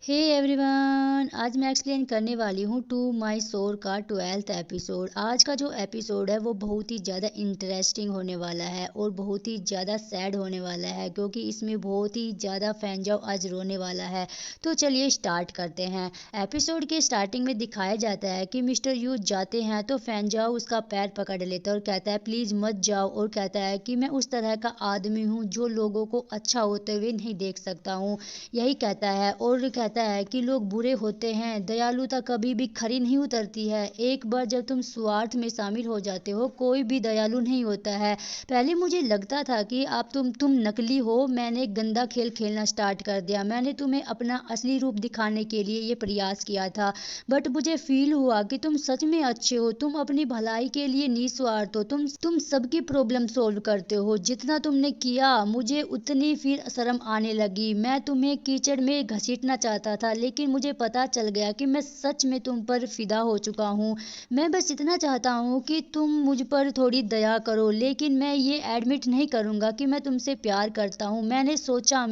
Hey everyone, आज मैं explain करने वाली हूँ टू माई सोर का 12th एपिसोड। आज का जो एपिसोड है वो बहुत ही ज़्यादा इंटरेस्टिंग होने वाला है और बहुत ही ज़्यादा सैड होने वाला है, क्योंकि इसमें बहुत ही ज़्यादा फैंजाओ आज रोने वाला है। तो चलिए स्टार्ट करते हैं। एपिसोड के स्टार्टिंग में दिखाया जाता है कि मिस्टर यू जाते हैं तो फैंजाओ उसका पैर पकड़ लेता है और कहता है प्लीज़ मत जाओ, और कहता है कि मैं उस तरह का आदमी हूँ जो लोगों को अच्छा होते हुए नहीं देख सकता हूँ, यही कहता है। और कहता है कि लोग बुरे होते हैं, दयालुता कभी भी खरी नहीं उतरती है। एक बार जब तुम स्वार्थ में शामिल हो जाते हो, कोई भी दयालु नहीं होता है। पहले मुझे लगता था कि आप तुम नकली हो। मैंने गंदा खेल खेलना स्टार्ट कर दिया। मैंने तुम्हें अपना असली रूप दिखाने के लिए ये प्रयास किया था, बट मुझे फील हुआ कि तुम सच में अच्छे हो। तुम अपनी भलाई के लिए निस्वार्थ हो। तुम सबकी प्रॉब्लम सोल्व करते हो। जितना तुमने किया मुझे उतनी फिर शर्म आने लगी। मैं तुम्हें कीचड़ में घसीटना चाहता था, लेकिन मुझे पता चल गया कि मैं सच में तुम पर फिदा हो चुका हूँ। मैं बस इतना चाहता हूँ कि तुम मुझ पर थोड़ी दया करो, लेकिन मैं ये एडमिट नहीं करूँगा कि मैं तुमसे प्यार करता हूँ। मैंने सोचा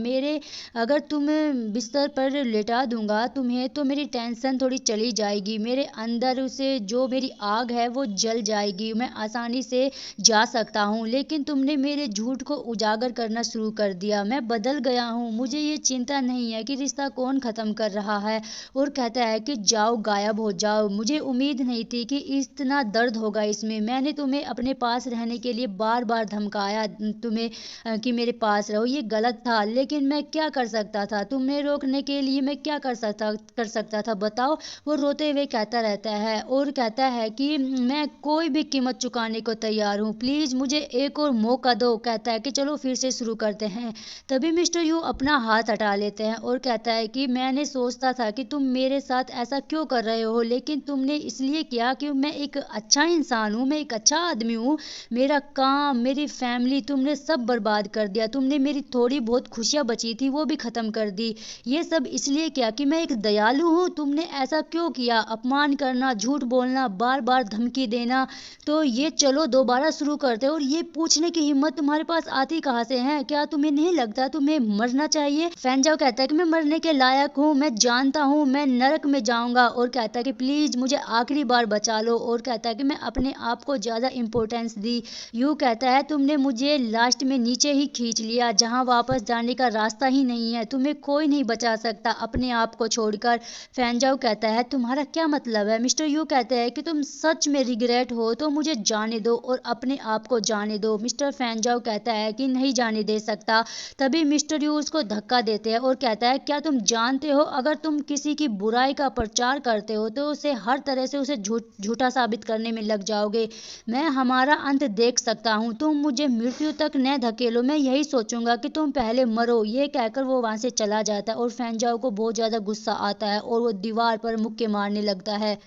अगर तुम बिस्तर पर लेटा दूंगा तुम्हें, तो मेरी टेंशन थोड़ी चली जाएगी। मेरे अंदर से जो मेरी आग है वो जल जाएगी। मैं आसानी से जा सकता हूँ, लेकिन तुमने मेरे झूठ को उजागर करना शुरू कर दिया। मैं बदल गया हूँ। मुझे ये चिंता नहीं है कि रिश्ता कौन खत्म कर रहा है। और कहता है कि जाओ, गायब हो जाओ। मुझे उम्मीद नहीं थी कि इतना दर्द होगा इसमें। मैंने तुम्हें अपने पास रहने के लिए बार बार धमकाया तुम्हें कि मेरे पास रहो। ये गलत था, लेकिन मैं क्या कर सकता था? तुम्हें रोकने के लिए मैं क्या कर सकता था बताओ। वो रोते हुए कहता रहता है और कहता है कि मैं कोई भी कीमत चुकाने को तैयार हूँ, प्लीज मुझे एक और मौका दो। कहता है कि चलो फिर से शुरू करते हैं। तभी मिस्टर यू अपना हाथ हटा लेते हैं और कहता है कि मैंने सोचता था कि तुम मेरे साथ ऐसा क्यों कर रहे हो, लेकिन तुमने इसलिए किया कि मैं एक अच्छा इंसान हूँ, मैं एक अच्छा आदमी हूँ। मेरा काम, मेरी फैमिली तुमने सब बर्बाद कर दिया। तुमने मेरी थोड़ी बहुत खुशियाँ बची थी वो भी खत्म कर दी। ये सब इसलिए किया कि मैं एक दयालु हूँ। तुमने ऐसा क्यों किया? अपमान करना, झूठ बोलना, बार बार धमकी देना। तो ये चलो दोबारा शुरू करते। और ये पूछने की हिम्मत तुम्हारे पास आती कहाँ से है? क्या तुम्हें नहीं लगता तुम्हें मरना चाहिए? फैंजाओ कहता है कि मैं मरने के लायक हूँ, मैं जानता हूँ मैं नरक में जाऊंगा। और कहता है कि प्लीज मुझे आखिरी बार बचा लो। और कहता है कि मैं अपने आप को ज्यादा इंपॉर्टेंस दी। यू कहता है तुमने मुझे लास्ट में नीचे ही खींच लिया, जहाँ वापस जाने का रास्ता ही नहीं है। तुम्हें कोई नहीं बचा सकता अपने आप को छोड़कर। फैंजाओ कहता है तुम्हारा क्या मतलब है? मिस्टर यू कहते हैं कि तुम सच में रिग्रेट हो तो मुझे जाने दो और अपने आप को जाने दो। मिस्टर फैंजाओ कहता है कि नहीं जाने दे सकता। तभी मिस्टर यू उसको धक्का देते हैं और कहता है क्या तुम जानते हो, अगर तुम किसी की बुराई का प्रचार करते हो तो उसे हर तरह से उसे झूठा साबित करने में लग जाओगे। मैं हमारा अंत देख सकता हूँ। तुम मुझे मृत्यु तक न धकेलो, मैं यही सोचूंगा कि तुम पहले मरो। ये कहकर वो वहां से चला जाता है और फैंजाओ को बहुत ज्यादा गुस्सा आता है और वो दीवार पर मुक्के मारने लगता है।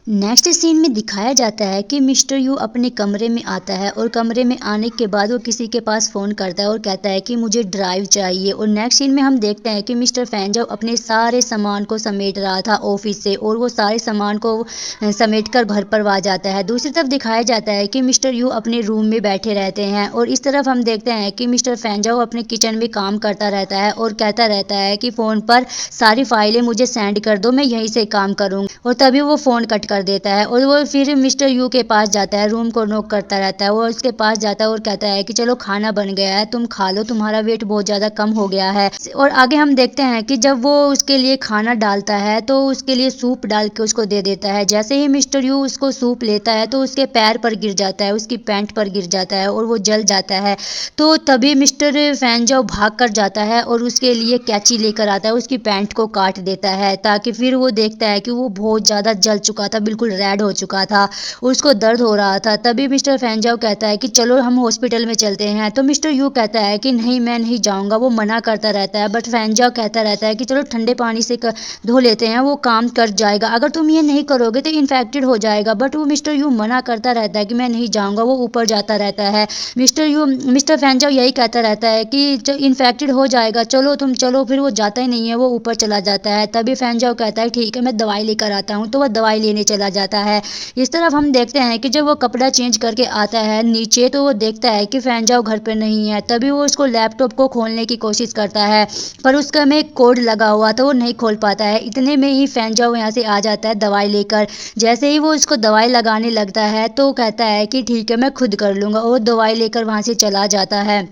नेक्स्ट सीन में दिखाया जाता है कि मिस्टर यू अपने कमरे में आता है और कमरे में आने के बाद वो किसी के पास फ़ोन करता है और कहता है कि मुझे ड्राइव चाहिए। और नेक्स्ट सीन में हम देखते हैं कि मिस्टर फैंजाओ अपने सारे सामान को समेट रहा था ऑफिस से, और वो सारे सामान को समेट कर घर पर आ जाता है। दूसरी तरफ दिखाया जाता है कि मिस्टर यू अपने रूम में बैठे रहते हैं और इस तरफ हम देखते हैं कि मिस्टर फैंजाओ अपने किचन में काम करता रहता है और कहता रहता है कि फ़ोन पर सारी फाइलें मुझे सेंड कर दो, मैं यहीं से काम करूँगा। और तभी वो फ़ोन कट कर देता है और वो फिर मिस्टर यू के पास जाता है, रूम को नॉक करता रहता है। वो उसके पास जाता है और कहता है कि चलो खाना बन गया है, तुम खा लो, तुम्हारा वेट बहुत ज़्यादा कम हो गया है। और आगे हम देखते हैं कि जब वो उसके लिए खाना डालता है तो उसके लिए सूप डाल के उसको दे देता है। जैसे ही मिस्टर यू उसको सूप लेता है तो उसके पैर पर गिर जाता है, उसकी पैंट पर गिर जाता है और वो जल जाता है। तो तभी मिस्टर फैंजाओ भाग कर जाता है और उसके लिए कैंची लेकर आता है, उसकी पैंट को काट देता है, ताकि फिर वो देखता है कि वो बहुत ज़्यादा जल चुका था, बिल्कुल रेड हो चुका था, उसको दर्द हो रहा था। तभी मिस्टर फैंजाओ कहता है कि चलो हम हॉस्पिटल में चलते हैं। तो मिस्टर यू कहता है कि नहीं मैं नहीं जाऊंगा, वो मना करता रहता है। बट फैंजाओ कहता रहता है कि चलो ठंडे पानी से धो लेते हैं, वो काम कर जाएगा, अगर तुम ये नहीं करोगे तो इन्फेक्टेड हो जाएगा। बट वो मिस्टर यू मना करता रहता है कि मैं नहीं जाऊंगा, वो ऊपर जाता रहता है। मिस्टर फैंजाओ यही कहता रहता है कि इन्फेक्टेड हो जाएगा, चलो तुम चलो, फिर वो जाता ही नहीं है, वो ऊपर चला जाता है। तभी फैंजाओ कहता है ठीक है मैं दवाई लेकर आता हूँ। तो वह दवाई लेने देने चला जाता है। इस तरफ हम देखते हैं कि जब वो कपड़ा चेंज करके आता है नीचे तो वो देखता है कि फैनजाओ घर पे नहीं है। तभी वो उसको लैपटॉप को खोलने की कोशिश करता है पर उसका में कोड लगा हुआ तो वो नहीं खोल पाता है। इतने में ही फैनजाओ यहाँ से आ जाता है दवाई लेकर। जैसे ही वो उसको दवाई लगाने लगता है तो कहता है कि ठीक है मैं खुद कर लूँगा और दवाई लेकर वहाँ से चला जाता है।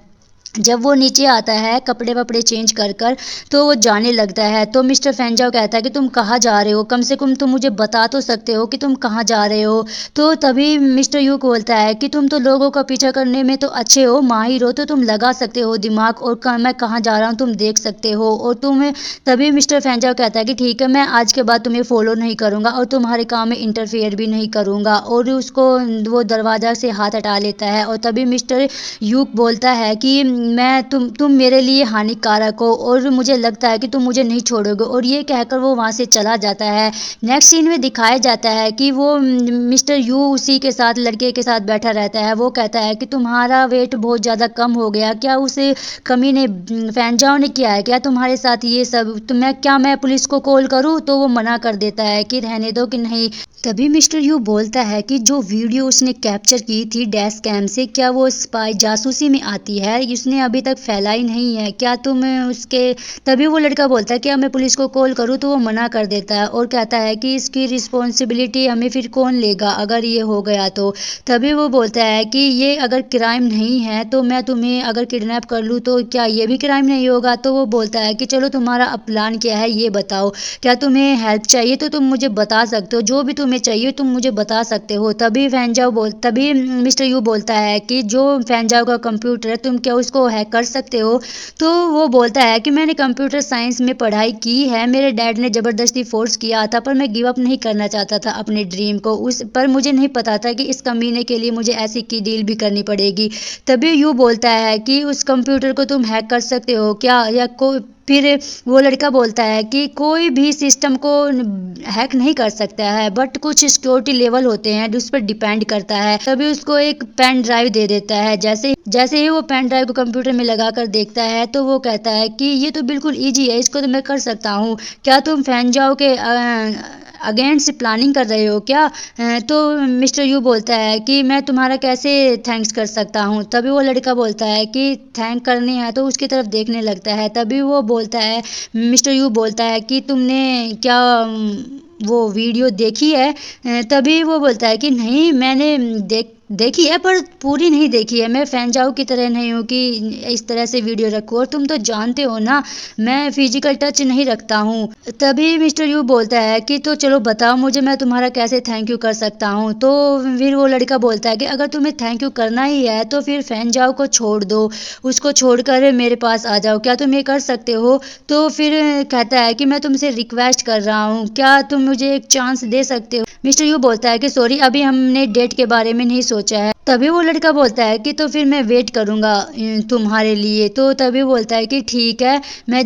जब वो नीचे आता है कपड़े वपड़े चेंज कर कर तो वो जाने लगता है तो मिस्टर फैनजाओ कहता है कि तुम कहाँ जा रहे हो, कम से कम तुम मुझे बता तो सकते हो कि तुम कहाँ जा रहे हो। तो तभी मिस्टर यू बोलता है कि तुम तो लोगों का पीछा करने में तो अच्छे हो, माहिर हो, तो तुम लगा सकते हो दिमाग और मैं कहाँ जा रहा हूँ तुम देख सकते हो। और तुम्हें तभी मिस्टर फैनजाओ कहता है कि ठीक है मैं आज के बाद तुम्हें फॉलो नहीं करूँगा और तुम्हारे काम में इंटरफेयर भी नहीं करूँगा। और उसको वो दरवाज़ा से हाथ हटा लेता है और तभी मिस्टर यू बोलता है कि मैं तुम मेरे लिए हानिकारक हो और मुझे लगता है कि तुम मुझे नहीं छोड़ोगे। और ये कहकर वो वहाँ से चला जाता है। नेक्स्ट सीन में दिखाया जाता है कि वो मिस्टर यू उसी के साथ लड़के के साथ बैठा रहता है। वो कहता है कि तुम्हारा वेट बहुत ज़्यादा कम हो गया, क्या उस कमी ने फैनजाओ ने किया है क्या तुम्हारे साथ ये सब, तो मैं पुलिस को कॉल करूँ। तो वो मना कर देता है कि रहने दो कि नहीं। तभी मिस्टर यू बोलता है कि जो वीडियो उसने कैप्चर की थी डैश कैम से क्या वो स्पाई जासूसी में आती है, उसने अभी तक फैलाई नहीं है, क्या तुम उसके। तभी वो लड़का बोलता है कि मैं पुलिस को कॉल करूँ। तो वो मना कर देता है और कहता है कि इसकी रिस्पॉन्सिबिलिटी हमें फिर कौन लेगा अगर ये हो गया तो। तभी वो बोलता है कि ये अगर क्राइम नहीं है तो मैं तुम्हें अगर किडनैप कर लूँ तो क्या ये भी क्राइम नहीं होगा। तो वो बोलता है कि चलो तुम्हारा अब प्लान क्या है ये बताओ, क्या तुम्हें हेल्प चाहिए तो तुम मुझे बता सकते हो, जो भी तुम्हें चाहिए तुम मुझे बता सकते हो। तभी मिस्टर यू बोलता है कि जो फैनजाओ का कंप्यूटर है तुम क्या उसको हैक कर सकते हो। तो वो बोलता है कि मैंने कंप्यूटर साइंस में पढ़ाई की है, मेरे डैड ने ज़बरदस्ती फोर्स किया था पर मैं गिव अप नहीं करना चाहता था अपने ड्रीम को, उस पर मुझे नहीं पता था कि इस कमीने के लिए मुझे ऐसी की डील भी करनी पड़ेगी। तभी यू बोलता है कि उस कंप्यूटर को तुम हैक कर सकते हो क्या, या फिर वो लड़का बोलता है कि कोई भी सिस्टम को हैक नहीं कर सकता है बट कुछ सिक्योरिटी लेवल होते हैं उस पर डिपेंड करता है। तभी उसको एक पेन ड्राइव दे देता है। जैसे ही वो पेन ड्राइव को कंप्यूटर में लगा कर देखता है तो वो कहता है कि ये तो बिल्कुल ईजी है, इसको तो मैं कर सकता हूँ, क्या तुम फैनजाओ के अगेंस्ट प्लानिंग कर रहे हो क्या। तो मिस्टर यू बोलता है कि मैं तुम्हारा कैसे थैंक्स कर सकता हूँ। तभी वो लड़का बोलता है कि थैंक करनी है तो उसकी तरफ देखने लगता है। तभी वो बोलता है मिस्टर यू बोलता है कि तुमने क्या वो वीडियो देखी है। तभी वो बोलता है कि नहीं मैंने देखी है पर पूरी नहीं देखी है, मैं फैनजाओ की तरह नहीं हूँ कि इस तरह से वीडियो रखूँ, और तुम तो जानते हो ना मैं फिजिकल टच नहीं रखता हूँ। तभी मिस्टर यू बोलता है कि तो चलो बताओ मुझे मैं तुम्हारा कैसे थैंक यू कर सकता हूँ। तो फिर वो लड़का बोलता है कि अगर तुम्हें थैंक यू करना ही है तो फिर फैनजाओ को छोड़ दो, उसको छोड़कर मेरे पास आ जाओ, क्या तुम ये कर सकते हो। तो फिर कहता है कि मैं तुमसे रिक्वेस्ट कर रहा हूँ, क्या तुम मुझे एक चांस दे सकते हो। मिस्टर यू बोलता है कि सॉरी अभी हमने डेट के बारे में नहीं सोचा है। तभी वो लड़का बोलता है कि तो फिर मैं वेट करूँगा तुम्हारे लिए। तो तभी बोलता है कि ठीक है मैं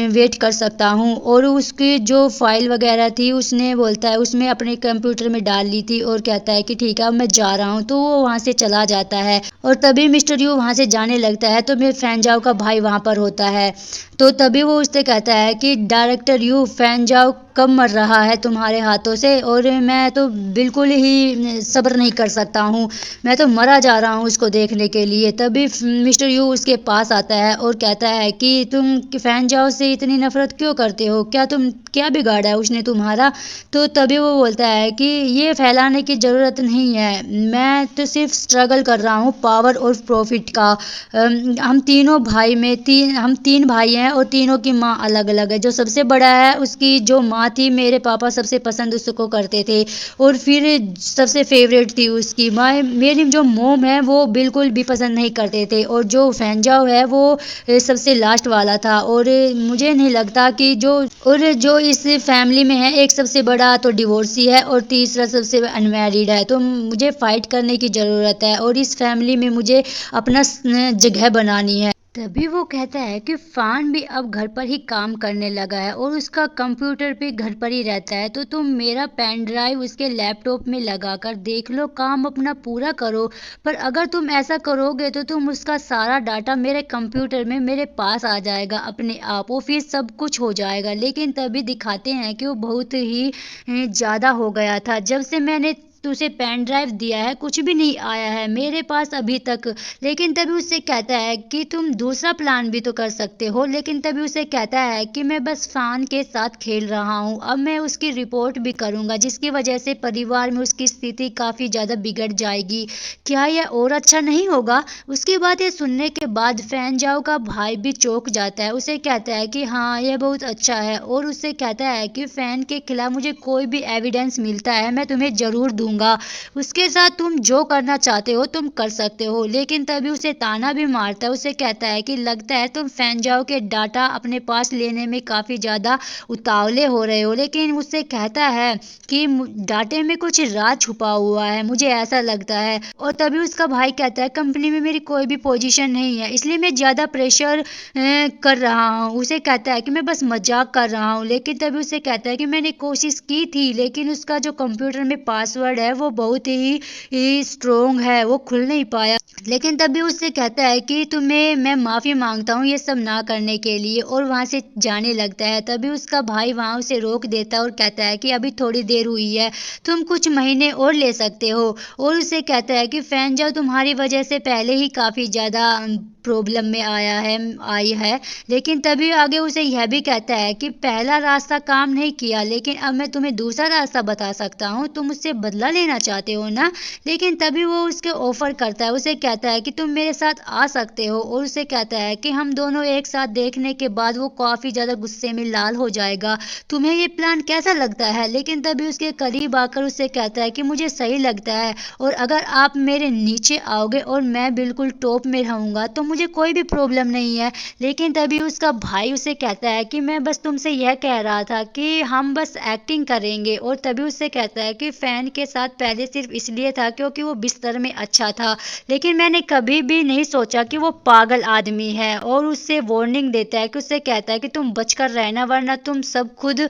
वेट कर सकता हूँ। और उसकी जो फाइल वगैरह थी उसने बोलता है उसमें अपने कंप्यूटर में डाल ली थी और कहता है कि ठीक है अब मैं जा रहा हूँ। तो वो वहाँ से चला जाता है और तभी मिस्टर यू वहाँ से जाने लगता है तो मेरे फैनजाओ का भाई वहाँ पर होता है। तो तभी वो उससे कहता है कि डायरेक्टर यू फैनजाओ कब मर रहा है तुम्हारे हाथों से, और मैं तो बिल्कुल ही सब्र नहीं कर सकता हूँ, मैं तो मरा जा रहा हूँ उसको देखने के लिए। तभी मिस्टर यू उसके पास आता है और कहता है कि तुम फैनजाओ से इतनी नफरत क्यों करते हो, क्या बिगाड़ा है उसने तुम्हारा। तो तभी वो बोलता है कि ये फैलाने की ज़रूरत नहीं है, मैं तो सिर्फ स्ट्रगल कर रहा हूँ पावर और प्रॉफिट का। हम तीन भाई हैं और तीनों की माँ अलग अलग है। जो सबसे बड़ा है उसकी जो माँ थी मेरे पापा सबसे पसंद उसको करते थे, और फिर सबसे फेवरेट थी उसकी माँ। मेरी जो मोम है वो बिल्कुल भी पसंद नहीं करते थे, और जो फैनजाओ है वो सबसे लास्ट वाला था। और मुझे नहीं लगता कि जो इस फैमिली में है एक सबसे बड़ा तो डिवोर्सी है और तीसरा सबसे अनमैरिड है। तो मुझे फाइट करने की ज़रूरत है और इस फैमिली में मुझे अपना जगह बनानी है। तभी वो कहता है कि फ़ान भी अब घर पर ही काम करने लगा है और उसका कंप्यूटर भी घर पर ही रहता है, तो तुम मेरा पेन ड्राइव उसके लैपटॉप में लगाकर देख लो, काम अपना पूरा करो। पर अगर तुम ऐसा करोगे तो तुम उसका सारा डाटा मेरे कंप्यूटर में मेरे पास आ जाएगा अपने आप, और फिर सब कुछ हो जाएगा। लेकिन तभी दिखाते हैं कि वो बहुत ही ज़्यादा हो गया था। जब से मैंने तुझे पेन ड्राइव दिया है कुछ भी नहीं आया है मेरे पास अभी तक। लेकिन तभी उससे कहता है कि तुम दूसरा प्लान भी तो कर सकते हो। लेकिन तभी उसे कहता है कि मैं बस फ़ान के साथ खेल रहा हूँ, अब मैं उसकी रिपोर्ट भी करूँगा, जिसकी वजह से परिवार में उसकी स्थिति काफ़ी ज़्यादा बिगड़ जाएगी। क्या यह और अच्छा नहीं होगा? उसकी बातें सुनने के बाद फैनजाओ का भाई भी चौंक जाता है। उसे कहता है कि हाँ, यह बहुत अच्छा है, और उससे कहता है कि फ़ैन के खिलाफ मुझे कोई भी एविडेंस मिलता है मैं तुम्हें ज़रूर दूंगा। उसके साथ तुम जो करना चाहते हो तुम कर सकते हो। लेकिन तभी उसे ताना भी मारता है। उसे कहता है कि लगता है तुम फैनजाओ के डाटा अपने पास लेने में काफ़ी ज़्यादा उतावले हो रहे हो। लेकिन उससे कहता है कि डाटे में कुछ राज छुपा हुआ है, मुझे ऐसा लगता है। और तभी उसका भाई कहता है कंपनी में मेरी कोई भी पोजीशन नहीं है, इसलिए मैं ज़्यादा प्रेशर कर रहा हूँ। उसे कहता है कि मैं बस मजाक कर रहा हूँ। लेकिन तभी उसे कहता है कि मैंने कोशिश की थी, लेकिन उसका जो कंप्यूटर में पासवर्ड है वो बहुत ही स्ट्रोंग है, वो खुल नहीं पाया। लेकिन तभी उससे कहता है कि तुम्हें मैं माफ़ी मांगता हूँ ये सब ना करने के लिए, और वहाँ से जाने लगता है। तभी उसका भाई वहाँ उसे रोक देता है और कहता है कि अभी थोड़ी देर हुई है, तुम कुछ महीने और ले सकते हो। और उसे कहता है कि फैनजाओ तुम्हारी वजह से पहले ही काफ़ी ज़्यादा प्रॉब्लम में आई है। लेकिन तभी आगे उसे यह भी कहता है कि पहला रास्ता काम नहीं किया, लेकिन अब मैं तुम्हें दूसरा रास्ता बता सकता हूँ, तुम उससे बदला लेना चाहते हो ना? लेकिन तभी वो उसके ऑफर करता है। उसे कहता है कि तुम मेरे साथ आ सकते हो, और उसे कहता है कि हम दोनों एक साथ देखने के बाद वो काफ़ी ज़्यादा गुस्से में लाल हो जाएगा। तुम्हें ये प्लान कैसा लगता है? लेकिन तभी उसके करीब आकर उससे कहता है कि मुझे सही लगता है, और अगर आप मेरे नीचे आओगे और मैं बिल्कुल टॉप में रहूँगा तो मुझे कोई भी प्रॉब्लम नहीं है। लेकिन तभी उसका भाई उसे कहता है कि मैं बस तुमसे यह कह रहा था कि हम बस एक्टिंग करेंगे। और तभी उससे कहता है कि फ़ैन के साथ पहले सिर्फ इसलिए था क्योंकि वो बिस्तर में अच्छा था, लेकिन मैंने कभी भी नहीं सोचा कि वो पागल आदमी है। और उससे वार्निंग देता है कि उससे कहता है कि तुम बचकर रहना, वरना तुम सब खुद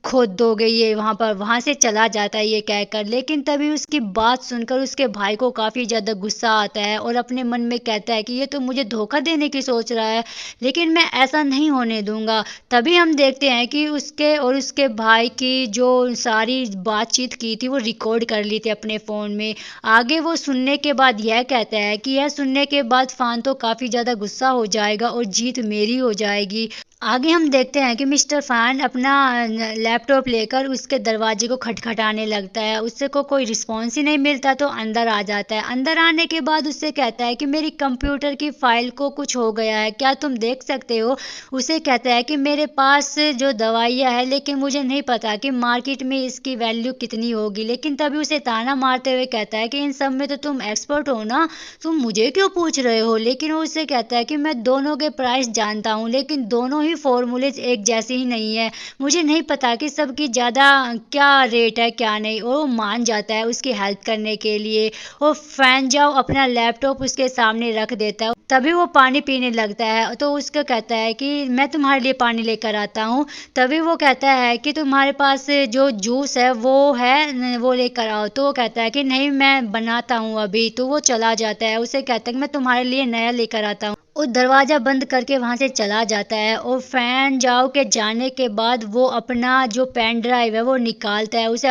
खोद दोगे ये वहाँ से चला जाता है ये कहकर। लेकिन तभी उसकी बात सुनकर उसके भाई को काफ़ी ज़्यादा गुस्सा आता है, और अपने मन में कहता है कि ये तो मुझे धोखा देने की सोच रहा है, लेकिन मैं ऐसा नहीं होने दूंगा। तभी हम देखते हैं कि उसके और उसके भाई की जो सारी बातचीत की थी वो रिकॉर्ड कर ली थी अपने फ़ोन में। आगे वो सुनने के बाद यह कहता है कि यह सुनने के बाद फ़ान तो काफ़ी ज़्यादा गुस्सा हो जाएगा और जीत मेरी हो जाएगी। आगे हम देखते हैं कि मिस्टर फ़ान अपना लैपटॉप लेकर उसके दरवाजे को खटखटाने लगता है। उससे को कोई रिस्पॉन्स ही नहीं मिलता तो अंदर आ जाता है। अंदर आने के बाद उससे कहता है कि मेरी कंप्यूटर की फ़ाइल को कुछ हो गया है, क्या तुम देख सकते हो? उसे कहता है कि मेरे पास जो दवाइयाँ हैं, लेकिन मुझे नहीं पता कि मार्केट में इसकी वैल्यू कितनी होगी। लेकिन तभी उसे ताना मारते हुए कहता है कि इन सब में तो तुम एक्सपर्ट हो ना, तुम मुझे क्यों पूछ रहे हो? लेकिन वो उससे कहता है कि मैं दोनों के प्राइस जानता हूँ, लेकिन दोनों ही फॉर्मूलेज एक जैसे ही नहीं है, मुझे नहीं पता कि सबकी ज़्यादा क्या रेट है क्या नहीं। और वो मान जाता है उसकी हेल्प करने के लिए। और फैनजाओ अपना लैपटॉप उसके सामने रख देता है। तभी वो पानी पीने लगता है, तो उसको कहता है कि मैं तुम्हारे लिए पानी लेकर आता हूँ। तभी वो कहता है कि तुम्हारे पास जो जूस है वो लेकर आओ। तो वो कहता है कि नहीं मैं बनाता हूँ अभी। तो वो चला जाता है। उसे कहता है कि मैं तुम्हारे लिए नया लेकर आता हूँ, और दरवाज़ा बंद करके वहाँ से चला जाता है। और फैनजाओ के जाने के बाद वो अपना जो पेन ड्राइव है वो निकालता है, उसे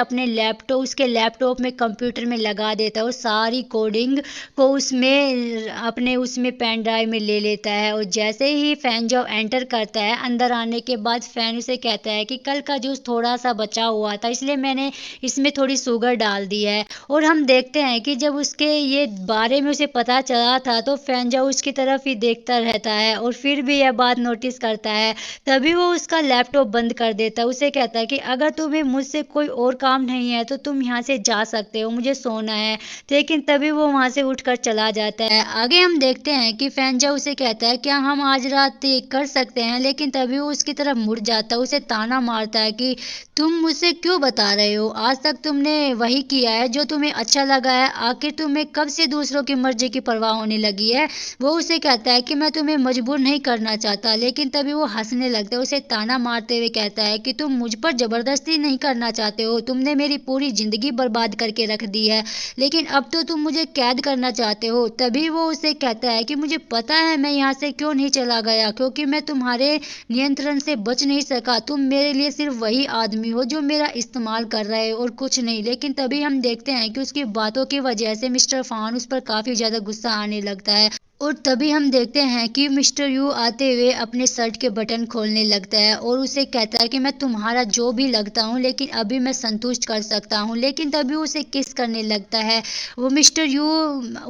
उसके लैपटॉप में कंप्यूटर में लगा देता है, और सारी कोडिंग को उसमें पेन ड्राइव में ले लेता है। और जैसे ही फैनजाओ एंटर करता है, अंदर आने के बाद फैन उसे कहता है कि कल का जूस थोड़ा सा बचा हुआ था, इसलिए मैंने इसमें थोड़ी शुगर डाल दी है। और हम देखते हैं कि जब उसके ये बारे में उसे पता चला था तो फैनजाओ उसकी तरफ ही देखता रहता है, और फिर भी यह बात नोटिस करता है। तभी वो उसका लैपटॉप बंद कर देता है। उसे कहता है कि अगर तुम्हें मुझसे कोई और काम नहीं है तो तुम यहाँ से जा सकते हो, मुझे सोना है। लेकिन तभी वो वहाँ से उठकर चला जाता है। आगे हम देखते हैं कि फैनजाओ उसे कहता है क्या हम आज रात ये कर सकते हैं? लेकिन तभी वो उसकी तरफ मुड़ जाता है, उसे ताना मारता है कि तुम मुझसे क्यों बता रहे हो? आज तक तुमने वही किया है जो तुम्हें अच्छा लगा है, आखिर तुम्हें कब से दूसरों की मर्जी की परवाह होने लगी है? वो उसे कहता है है कि मैं तुम्हें मजबूर नहीं करना चाहता, लेकिन तभी वो हंसने लगता है। उसे ताना मारते हुए कहता है कि तुम मुझ पर जबरदस्ती नहीं करना चाहते हो, तुमने मेरी पूरी जिंदगी बर्बाद करके रख दी है, लेकिन अब तो तुम मुझे कैद करना चाहते हो। तभी वो उसे कहता है कि मुझे पता है मैं यहाँ से क्यों नहीं चला गया, क्योंकि मैं तुम्हारे नियंत्रण से बच नहीं सका। तुम मेरे लिए सिर्फ वही आदमी हो जो मेरा इस्तेमाल कर रहे हो और कुछ नहीं। लेकिन तभी हम देखते हैं कि उसकी बातों की वजह से मिस्टर फान उस पर काफी ज्यादा गुस्सा आने लगता है, और तभी हम देखते हैं कि मिस्टर यू आते हुए अपने शर्ट के बटन खोलने लगता है और उसे कहता है कि मैं तुम्हारा जो भी लगता हूँ, लेकिन अभी मैं संतुष्ट कर सकता हूँ। लेकिन तभी उसे किस करने लगता है। वो मिस्टर यू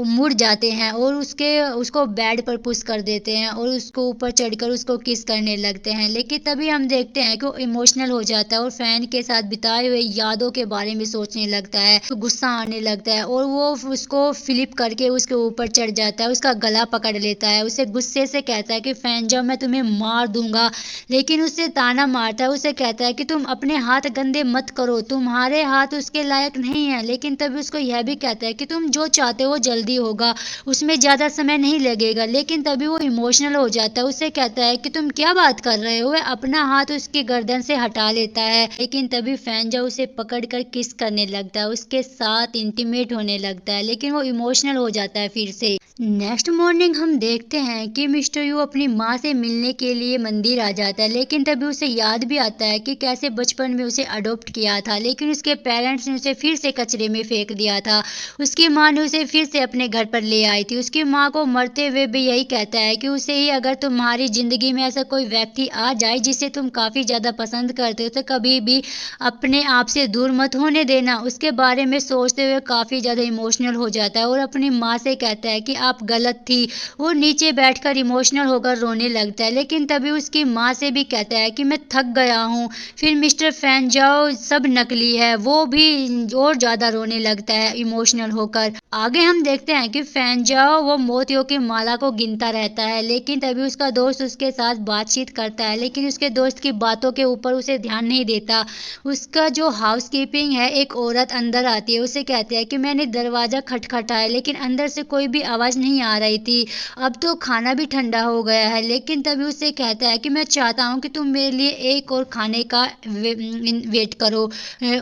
मुड़ जाते हैं और उसको बेड पर पुश कर देते हैं और उसको ऊपर चढ़कर उसको किस करने लगते हैं। लेकिन तभी हम देखते हैं कि वो इमोशनल हो जाता है और फैन के साथ बिताए हुए यादों के बारे में सोचने लगता है। तो गुस्सा आने लगता है और वो उसको फ्लिप करके उसके ऊपर चढ़ जाता है, उसका गला पकड़ लेता है, उसे गुस्से से कहता है कि फैन जाओ, मैं तुम्हें मार दूंगा। लेकिन उसे ताना मारता है, उसे कहता है कि तुम अपने हाथ गंदे मत करो, तुम्हारे हाथ उसके लायक नहीं है। लेकिन तभी उसको यह भी कहता है कि तुम जो चाहते हो जल्दी होगा, उसमें ज्यादा समय नहीं लगेगा। लेकिन तभी वो इमोशनल हो जाता है, उसे कहता है कि तुम क्या बात कर रहे हो। वह अपना हाथ उसकी गर्दन से हटा लेता है। लेकिन तभी फैन जाओ उसे पकड़कर किस करने लगता है, उसके साथ इंटीमेट होने लगता है, लेकिन वो इमोशनल हो जाता है फिर से। नेक्स्ट मॉर्निंग हम देखते हैं कि मिस्टर यू अपनी माँ से मिलने के लिए मंदिर आ जाता है। लेकिन तभी उसे याद भी आता है कि कैसे बचपन में उसे अडॉप्ट किया था, लेकिन उसके पेरेंट्स ने उसे फिर से कचरे में फेंक दिया था। उसकी माँ ने उसे फिर से अपने घर पर ले आई थी। उसकी माँ को मरते हुए भी यही कहता है कि उसे ही अगर तुम्हारी जिंदगी में ऐसा कोई व्यक्ति आ जाए जिसे तुम काफी ज्यादा पसंद करते हो, तो कभी भी अपने आप से दूर मत होने देना। उसके बारे में सोचते हुए काफी ज्यादा इमोशनल हो जाता है और अपनी माँ से कहता है कि आप गलत थी। वो नीचे बैठकर इमोशनल होकर रोने लगता है। लेकिन तभी उसकी माँ से भी कहता है कि मैं थक गया हूँ। फिर मिस्टर फैन जाओ सब नकली है, वो भी और ज्यादा रोने लगता है इमोशनल होकर। आगे हम देखते हैं कि फैन जाओ वो मोतियों की माला को गिनता रहता है। लेकिन तभी उसका दोस्त उसके साथ बातचीत करता है, लेकिन उसके दोस्त की बातों के ऊपर उसे ध्यान नहीं देता। उसका जो हाउस कीपिंग है, एक औरत अंदर आती है, उसे कहती है कि मैंने दरवाजा खटखटाया, लेकिन अंदर से कोई भी आवाज नहीं आ रही थी। अब तो खाना भी ठंडा हो गया है। लेकिन तभी उसे कहता है कि मैं चाहता हूँ कि तुम मेरे लिए एक और खाने का वेट करो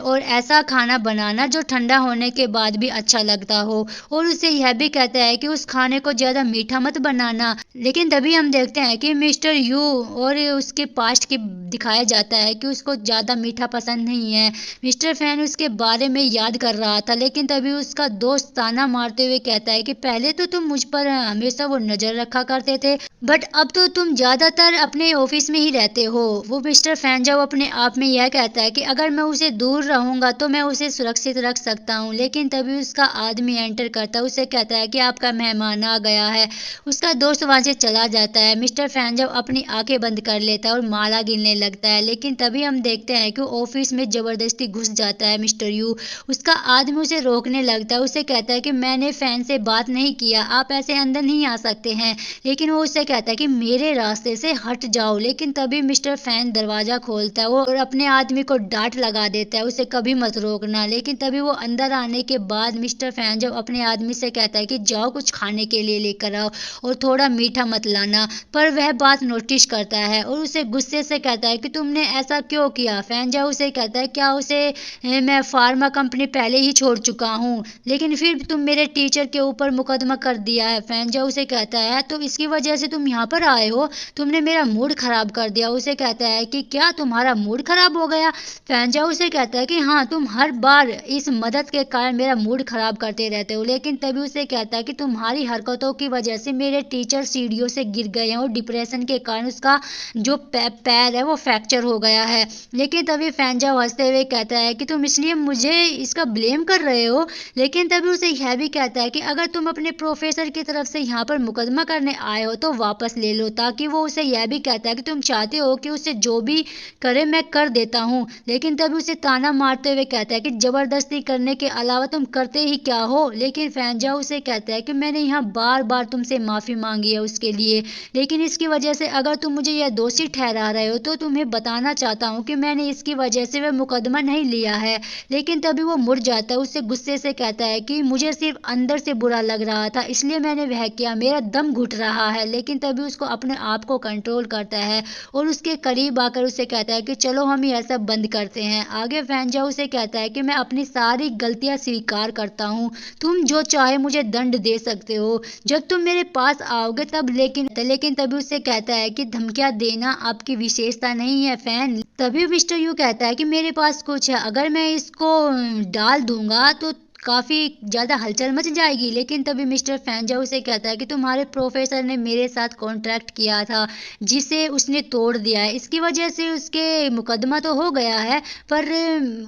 और ऐसा खाना बनाना जो ठंडा होने के बाद भी अच्छा लगता हो। और उसे यह भी कहता है कि उस खाने को ज्यादा मीठा मत बनाना। लेकिन तभी हम देखते हैं कि मिस्टर यू और उसके पास्ट की दिखाया जाता है कि उसको ज्यादा मीठा पसंद नहीं है। मिस्टर फैन उसके बारे में याद कर रहा था। लेकिन तभी उसका दोस्त ताना मारते हुए कहता है कि पहले तो तुम मुझ पर हमेशा वो नजर रखा करते थे, बट अब तो तुम ज्यादातर अपने ऑफिस में ही रहते हो। वो मिस्टर फैन जब अपने आप में यह कहता है कि अगर मैं उसे दूर रहूंगा तो मैं उसे सुरक्षित रख सकता हूँ। लेकिन तभी उसका आदमी एंटर करता है, उसे कहता है कि आपका मेहमान आ गया है। उसका दोस्त वहां से चला जाता है। मिस्टर फैन जब अपनी आंखें बंद कर लेता है और माला गिनने लगता है। लेकिन तभी हम देखते हैं कि ऑफिस में जबरदस्ती घुस जाता है मिस्टर यू। उसका आदमी उसे रोकने लगता है, उसे कहता है कि मैंने फैन से बात नहीं किया, आप ऐसे अंदर नहीं आ सकते हैं। लेकिन वो उसे कहता है कि मेरे रास्ते से हट जाओ। लेकिन तभी मिस्टर फैन दरवाजा खोलता है और अपने आदमी को डांट लगा देता है, उसे कभी मत रोकना। लेकिन तभी वो अंदर आने के बाद मिस्टर फैन जब अपने आदमी से कहता है कि जाओ कुछ खाने के लिए लेकर आओ और थोड़ा मीठा मत लाना, पर वह बात नोटिस करता है और उसे गुस्से से कहता है कि तुमने ऐसा क्यों किया। फैन जाओ उसे कहता है क्या उसे मैं फार्मा कंपनी पहले ही छोड़ चुका हूँ, लेकिन फिर तुम मेरे टीचर के ऊपर मुकदमा कर दिया है। फैन जाओ उसे कहता है तो इसकी वजह से तुम यहाँ पर आए हो, तुमने मेरा मूड खराब कर दिया। उसे कहता है कि क्या तुम्हारा मूड खराब हो गया। फैन जाओ उसे कहता है कि हाँ, तुम हर बार इस मदद के कारण मेरा मूड खराब करते रहते हो। लेकिन तभी उसे कहता है कि तुम्हारी हरकतों की वजह से मेरे टीचर सीढ़ियों से गिर गए हैं और डिप्रेशन के कारण उसका जो पैर है वो फ्रैक्चर हो गया है। लेकिन तभी फैन जाओ हंसते हुए कहता है कि तुम इसलिए मुझे इसका ब्लेम कर रहे हो। लेकिन तभी उसे यह भी कहता है कि अगर तुम अपने प्रोफेसर की तरफ से यहाँ पर मुकदमा करने आए हो तो वापस ले लो, ताकि वो उसे यह भी कहता है कि तुम चाहते हो कि उसे जो भी करे मैं कर देता हूँ। लेकिन तभी उसे ताना मारते हुए कहता है कि जबरदस्ती करने के अलावा तुम करते ही क्या हो। लेकिन फैंजाओ उसे कहता है कि मैंने यहाँ बार बार तुमसे माफ़ी मांगी है उसके लिए, लेकिन इसकी वजह से अगर तुम मुझे यह दोषी ठहरा रहे हो तो तुम्हें बताना चाहता हूँ कि मैंने इसकी वजह से वह मुकदमा नहीं लिया है। लेकिन तभी वो मुड़ जाता है, उससे गुस्से से कहता है कि मुझे सिर्फ अंदर से बुरा लग रहा था इसलिए मैंने वह किया, मेरा दम घुट रहा है। लेकिन तभी उसको अपने आप को कंट्रोल करता है और उसके करीब आकर उसे कहता है कि चलो हम ये सब बंद करते हैं। आगे फैंजाओ उसे कहता है कि मैं अपनी सारी गलतियां स्वीकार करता हूँ, तुम जो चाहे मुझे दंड दे सकते हो जब तुम मेरे पास आओगे तब। लेकिन तभी उससे कहता है कि धमकियां देना आपकी विशेषता नहीं है फैन। तभी मिस्टर यू कहता है कि मेरे पास कुछ है, अगर मैं इसको डाल दूंगा तो काफ़ी ज़्यादा हलचल मच जाएगी। लेकिन तभी मिस्टर फैंजाओ उसे कहता है कि तुम्हारे प्रोफेसर ने मेरे साथ कॉन्ट्रैक्ट किया था जिसे उसने तोड़ दिया है, इसकी वजह से उसके मुकदमा तो हो गया है, पर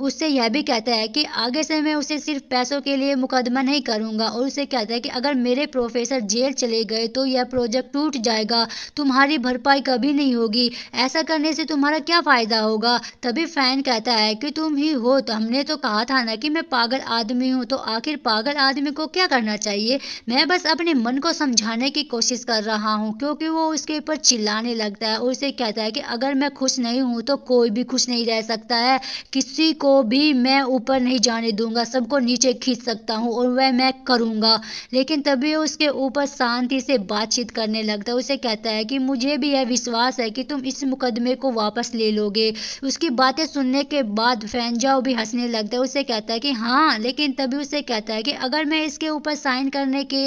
उससे यह भी कहता है कि आगे से मैं उसे सिर्फ पैसों के लिए मुकदमा नहीं करूँगा। और उसे कहता है कि अगर मेरे प्रोफेसर जेल चले गए तो यह प्रोजेक्ट टूट जाएगा, तुम्हारी भरपाई कभी नहीं होगी, ऐसा करने से तुम्हारा क्या फ़ायदा होगा। तभी फैन कहता है कि तुम ही हो, तो हमने तो कहा था ना कि मैं पागल आदमी हूँ, तो आखिर पागल आदमी को क्या करना चाहिए। मैं बस अपने मन को समझाने की कोशिश कर रहा हूँ, क्योंकि वो उसके ऊपर चिल्लाने लगता है और उसे कहता है कि अगर मैं खुश नहीं हूँ तो कोई भी खुश नहीं रह सकता है, किसी को भी मैं ऊपर नहीं जाने दूंगा, सबको नीचे खींच सकता हूँ और वह मैं करूँगा। लेकिन तभी उसके ऊपर शांति से बातचीत करने लगता है, उसे कहता है कि मुझे भी यह विश्वास है कि तुम इस मुकदमे को वापस ले लोगे। उसकी बातें सुनने के बाद फैंजाओ भी हंसने लगता है, उसे कहता है कि हाँ। लेकिन तभी उसे कहता है कि अगर मैं इसके ऊपर साइन करने के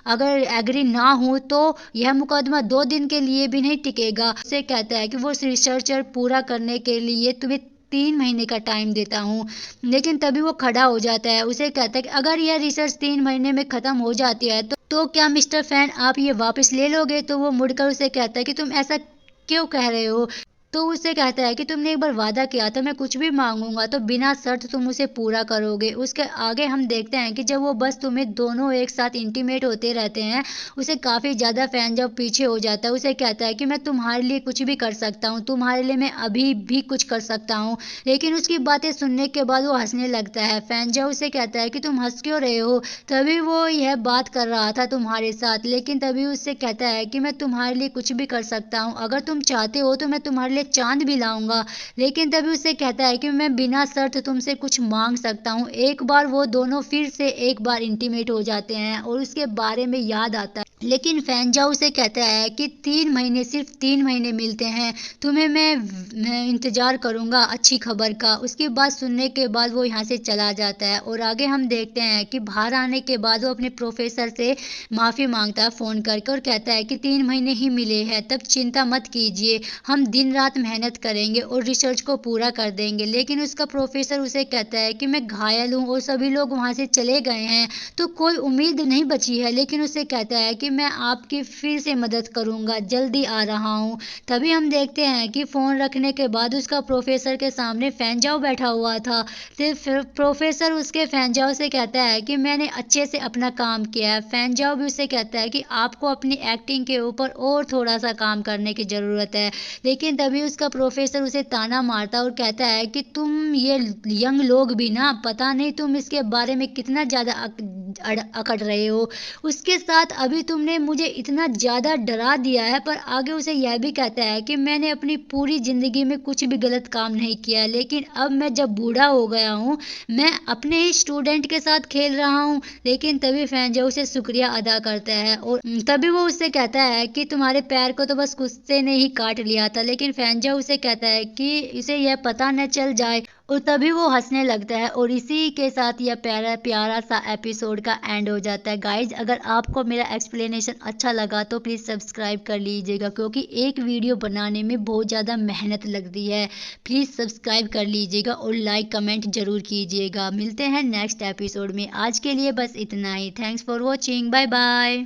अगर एग्री ना हूँ तो यह मुकदमा 2 दिन के लिए भी नहीं टिकेगा। उसे कहता है कि वो रिसर्चर पूरा करने के लिए तुम्हें 3 महीने का टाइम देता हूँ। लेकिन तभी वो खड़ा हो जाता है, उसे कहता है कि अगर यह रिसर्च 3 महीने में खत्म हो जाती है तो क्या मिस्टर फैन आप ये वापस ले लोगे। तो वो मुड़कर उसे कहता है कि तुम ऐसा क्यों कह रहे हो। तो उसे कहता है कि तुमने एक बार वादा किया था मैं कुछ भी मांगूंगा तो बिना शर्त तुम उसे पूरा करोगे। उसके आगे हम देखते हैं कि जब वो बस तुम्हें दोनों एक साथ इंटीमेट होते रहते हैं, उसे काफ़ी ज़्यादा फैन जब पीछे हो जाता है। उसे कहता है कि मैं तुम्हारे लिए कुछ भी कर सकता हूँ, तुम्हारे लिए मैं अभी भी कुछ कर सकता हूँ। लेकिन उसकी बातें सुनने के बाद वो हंसने लगता है। फैन जब उसे कहता है कि तुम हंस क्यों रहे हो, तभी वो यह बात कर रहा था तुम्हारे साथ। लेकिन तभी उससे कहता है कि मैं तुम्हारे लिए कुछ भी कर सकता हूँ, अगर तुम चाहते हो तो मैं तुम्हारे लिए चांद भी लाऊंगा। लेकिन तभी उसे कहता है कि मैं बिना शर्त तुमसे कुछ मांग सकता हूँ। एक बार वो दोनों फिर से एक बार इंटीमेट हो जाते हैं और उसके बारे में याद आता है। लेकिन फैंजाओ उसे कहता है कि 3 महीने, सिर्फ 3 महीने मिलते हैं तुम्हें, मैं इंतजार करूंगा अच्छी खबर का। उसकी बात सुनने के बाद वो यहाँ से चला जाता है और आगे हम देखते हैं कि बाहर आने के बाद वो अपने प्रोफेसर से माफ़ी मांगता है फ़ोन करके और कहता है कि 3 महीने ही मिले हैं, तब चिंता मत कीजिए, हम दिन रात मेहनत करेंगे और रिसर्च को पूरा कर देंगे। लेकिन उसका प्रोफेसर उसे कहता है कि मैं घायल हूँ और सभी लोग वहाँ से चले गए हैं तो कोई उम्मीद नहीं बची है। लेकिन उसे कहता है कि मैं आपकी फिर से मदद करूँगा, जल्दी आ रहा हूँ। तभी हम देखते हैं कि फ़ोन रखने के बाद उसका प्रोफेसर के सामने फैंजाओ बैठा हुआ था। फिर प्रोफेसर उसके फैंजाओ से कहता है कि मैंने अच्छे से अपना काम किया है। फैंजाओ भी उसे कहता है कि आपको अपनी एक्टिंग के ऊपर और थोड़ा सा काम करने की ज़रूरत है। लेकिन तभी उसका प्रोफेसर उसे ताना मारता और कहता है कि तुम ये यंग लोग भी ना, पता नहीं तुम इसके बारे में कितना ज़्यादा अकड़ रहे हो। उसके साथ अभी तुमने मुझे इतना ज़्यादा डरा दिया है। पर आगे उसे यह भी कहता है कि मैंने अपनी पूरी ज़िंदगी में कुछ भी गलत काम नहीं किया, लेकिन अब मैं जब बूढ़ा हो गया हूँ मैं अपने ही स्टूडेंट के साथ खेल रहा हूँ। लेकिन तभी फैंजाओ उसे शुक्रिया अदा करता है और तभी वो उससे कहता है कि तुम्हारे पैर को तो बस गुस्से ने ही काट लिया था। लेकिन फैंजाओ उसे कहता है कि इसे यह पता न चल जाए और तभी वो हंसने लगता है। और इसी के साथ यह प्यारा प्यारा सा एपिसोड का एंड हो जाता है। गाइज, अगर आपको मेरा एक्सप्लेनेशन अच्छा लगा तो प्लीज़ सब्सक्राइब कर लीजिएगा, क्योंकि एक वीडियो बनाने में बहुत ज़्यादा मेहनत लगती है। प्लीज़ सब्सक्राइब कर लीजिएगा और लाइक कमेंट ज़रूर कीजिएगा। मिलते हैं नेक्स्ट एपिसोड में। आज के लिए बस इतना ही। Thanks for watching. Bye bye.